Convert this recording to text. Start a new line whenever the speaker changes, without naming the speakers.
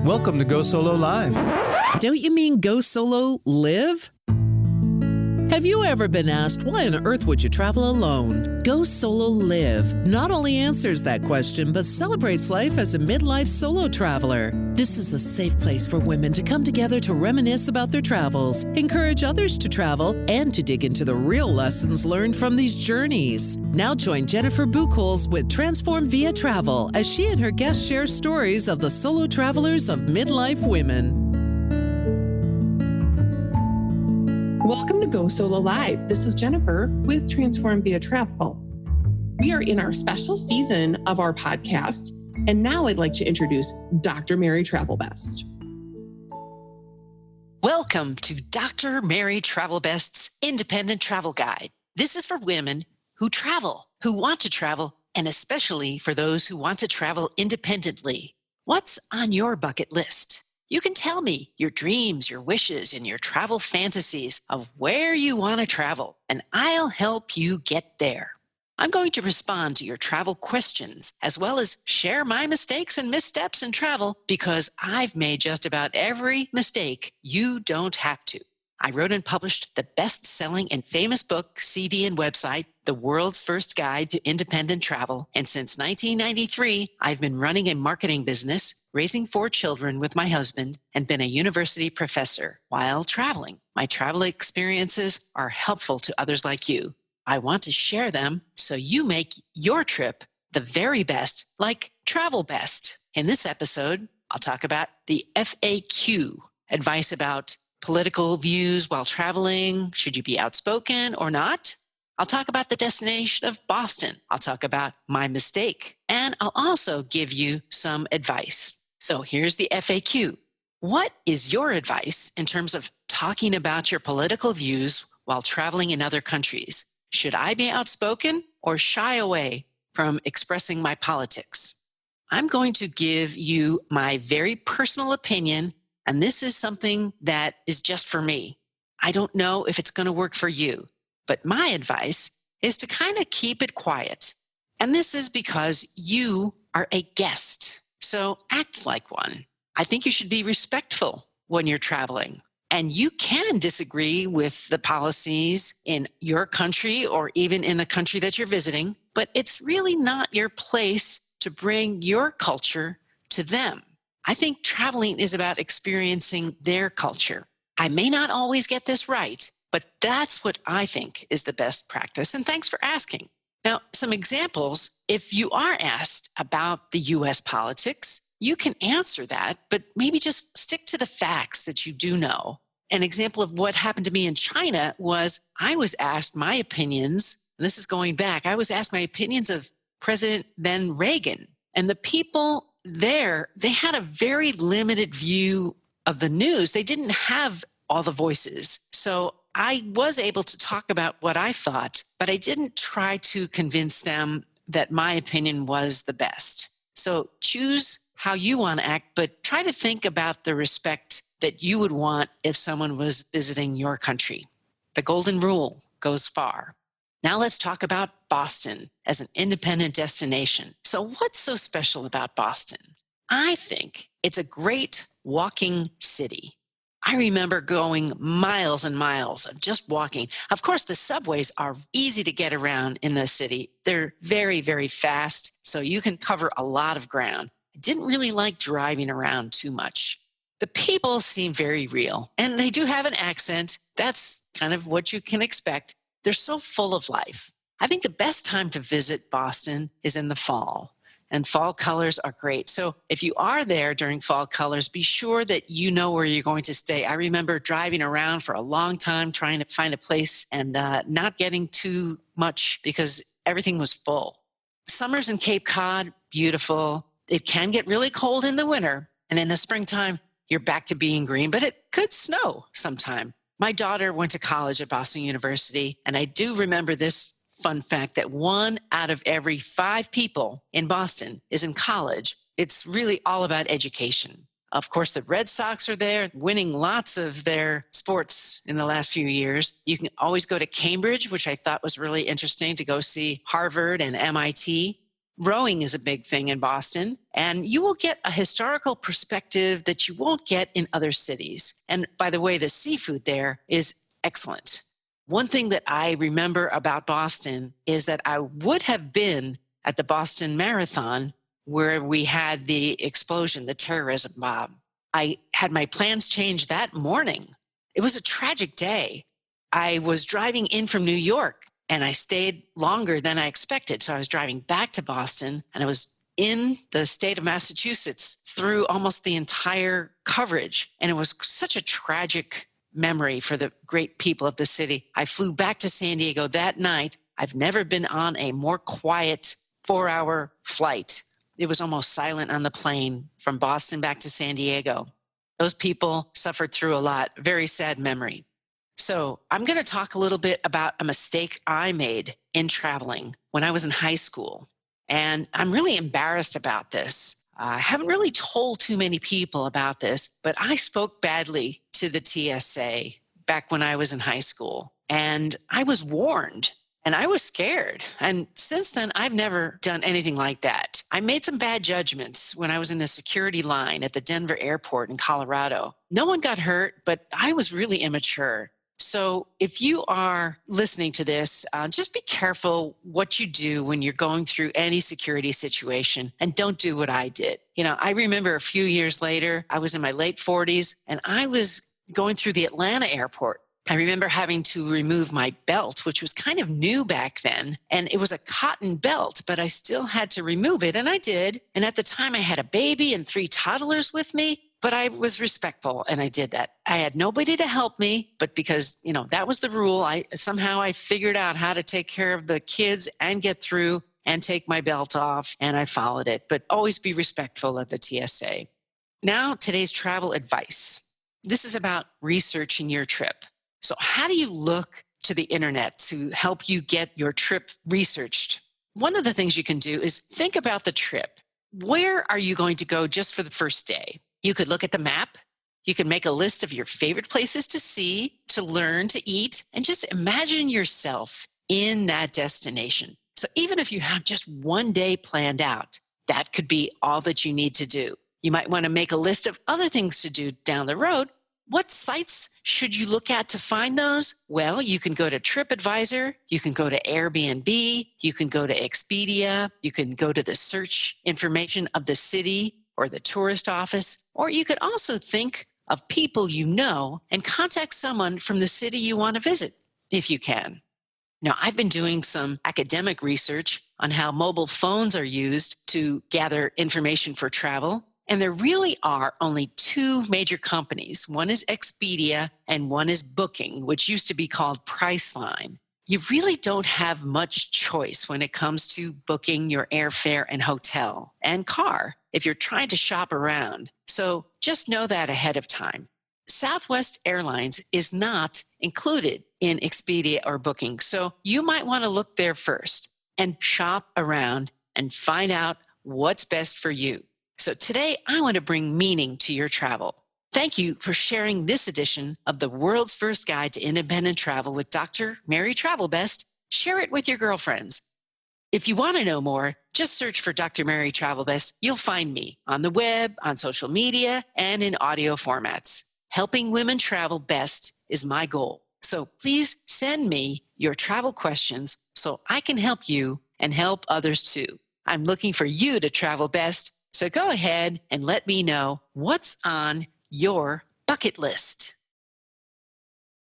Welcome to Go Solo Live.
Don't you mean go solo live? Have you ever been asked, why on earth would you travel alone? Go Solo Live not only answers that question, but celebrates life as a midlife solo traveler. This is a safe place for women to come together to reminisce about their travels, encourage others to travel, and to dig into the real lessons learned from these journeys. Now join Jennifer Buchholz with Transform Via Travel as she and her guests share stories of the solo travelers of midlife women.
Welcome to Go Solo Live. This is Jennifer with Transform Via Travel. We are in our special season of our podcast, and now I'd like to introduce Dr. Mary Travelbest.
Welcome to Dr. Mary Travelbest's Independent Travel Guide. This is for women who travel, who want to travel, and especially for those who want to travel independently. What's on your bucket list? You can tell me your dreams, your wishes, and your travel fantasies of where you want to travel, and I'll help you get there. I'm going to respond to your travel questions, as well as share my mistakes and missteps in travel, because I've made just about every mistake. You don't have to. I wrote and published the best-selling and famous book, CD, and website, The World's First Guide to Independent Travel. And since 1993, I've been running a marketing business, raising 4 children with my husband, and been a university professor while traveling. My travel experiences are helpful to others like you. I want to share them so you make your trip the very best, like Travelbest. In this episode, I'll talk about the FAQ, advice about political views while traveling. Should you be outspoken or not? I'll talk about the destination of Boston. I'll talk about my mistake. And I'll also give you some advice. So here's the FAQ. What is your advice in terms of talking about your political views while traveling in other countries? Should I be outspoken or shy away from expressing my politics? I'm going to give you my very personal opinion, and this is something that is just for me. I don't know if it's going to work for you, but my advice is to kind of keep it quiet. And this is because you are a guest, so act like one. I think you should be respectful when you're traveling. And you can disagree with the policies in your country or even in the country that you're visiting, but it's really not your place to bring your culture to them. I think traveling is about experiencing their culture. I may not always get this right, but that's what I think is the best practice. And thanks for asking. Now, some examples. If you are asked about the U.S. politics, you can answer that, but maybe just stick to the facts that you do know. An example of what happened to me in China was I was asked my opinions, and this is going back, I was asked my opinions of President then Reagan. And the people there, they had a very limited view of the news. They didn't have all the voices. So I was able to talk about what I thought, but I didn't try to convince them that my opinion was the best. So choose how you want to act, but try to think about the respect that you would want if someone was visiting your country. The golden rule goes far. Now let's talk about Boston as an independent destination. So what's so special about Boston? I think it's a great walking city. I remember going miles and miles of just walking. Of course, the subways are easy to get around in the city. They're very, very fast, so you can cover a lot of ground. I didn't really like driving around too much. The people seem very real, and they do have an accent. That's kind of what you can expect. They're so full of life. I think the best time to visit Boston is in the fall, and fall colors are great. So if you are there during fall colors, be sure that you know where you're going to stay. I remember driving around for a long time trying to find a place and not getting too much because everything was full. Summers in Cape Cod, beautiful. It can get really cold in the winter, and in the springtime, you're back to being green, but it could snow sometime. My daughter went to college at Boston University, and I do remember this fun fact that 1 out of every 5 people in Boston is in college. It's really all about education. Of course, the Red Sox are there, winning lots of their sports in the last few years. You can always go to Cambridge, which I thought was really interesting to go see Harvard and MIT. Rowing is a big thing in Boston, and you will get a historical perspective that you won't get in other cities. And by the way, the seafood there is excellent. One thing that I remember about Boston is that I would have been at the Boston Marathon where we had the explosion, the terrorism bomb. I had my plans changed that morning. It was a tragic day. I was driving in from New York and I stayed longer than I expected. So I was driving back to Boston and I was in the state of Massachusetts through almost the entire coverage. And it was such a tragic memory for the great people of the city. I flew back to San Diego that night. I've never been on a more quiet 4-hour flight. It was almost silent on the plane from Boston back to San Diego. Those people suffered through a lot. Very sad memory. So I'm going to talk a little bit about a mistake I made in traveling when I was in high school. And I'm really embarrassed about this. I haven't really told too many people about this, but I spoke badly to the TSA back when I was in high school. And I was warned and I was scared. And since then, I've never done anything like that. I made some bad judgments when I was in the security line at the Denver airport in Colorado. No one got hurt, but I was really immature. So if you are listening to this, just be careful what you do when you're going through any security situation and don't do what I did. I remember a few years later, I was in my late 40s and I was going through the Atlanta airport. I remember having to remove my belt, which was kind of new back then. And it was a cotton belt, but I still had to remove it. And I did. And at the time I had a baby and 3 toddlers with me. But I was respectful and I did that. I had nobody to help me, but because, that was the rule, I figured out how to take care of the kids and get through and take my belt off, and I followed it. But always be respectful of the TSA. Now, today's travel advice. This is about researching your trip. So how do you look to the internet to help you get your trip researched? One of the things you can do is think about the trip. Where are you going to go just for the first day? You could look at the map. You can make a list of your favorite places to see, to learn, to eat, and just imagine yourself in that destination. So even if you have just one day planned out, that could be all that you need to do. You might want to make a list of other things to do down the road. What sites should you look at to find those? Well, you can go to TripAdvisor, you can go to AirBNB, you can go to Expedia, you can go to the search information of the city or the tourist office, or you could also think of people you know and contact someone from the city you want to visit, if you can. Now, I've been doing some academic research on how mobile phones are used to gather information for travel, and there really are only 2 major companies. One is Expedia and one is Booking, which used to be called Priceline. You really don't have much choice when it comes to booking your airfare and hotel and car if you're trying to shop around. So just know that ahead of time. Southwest Airlines is not included in Expedia or Booking, so you might want to look there first and shop around and find out what's best for you. So today, I want to bring meaning to your travel. Thank you for sharing this edition of the world's first guide to independent travel with Dr. Mary Travelbest. Share it with your girlfriends. If you want to know more, just search for Dr. Mary Travelbest. You'll find me on the web, on social media, and in audio formats. Helping women travel best is my goal. So please send me your travel questions so I can help you and help others too. I'm looking for you to travel best. So go ahead and let me know what's on your bucket list.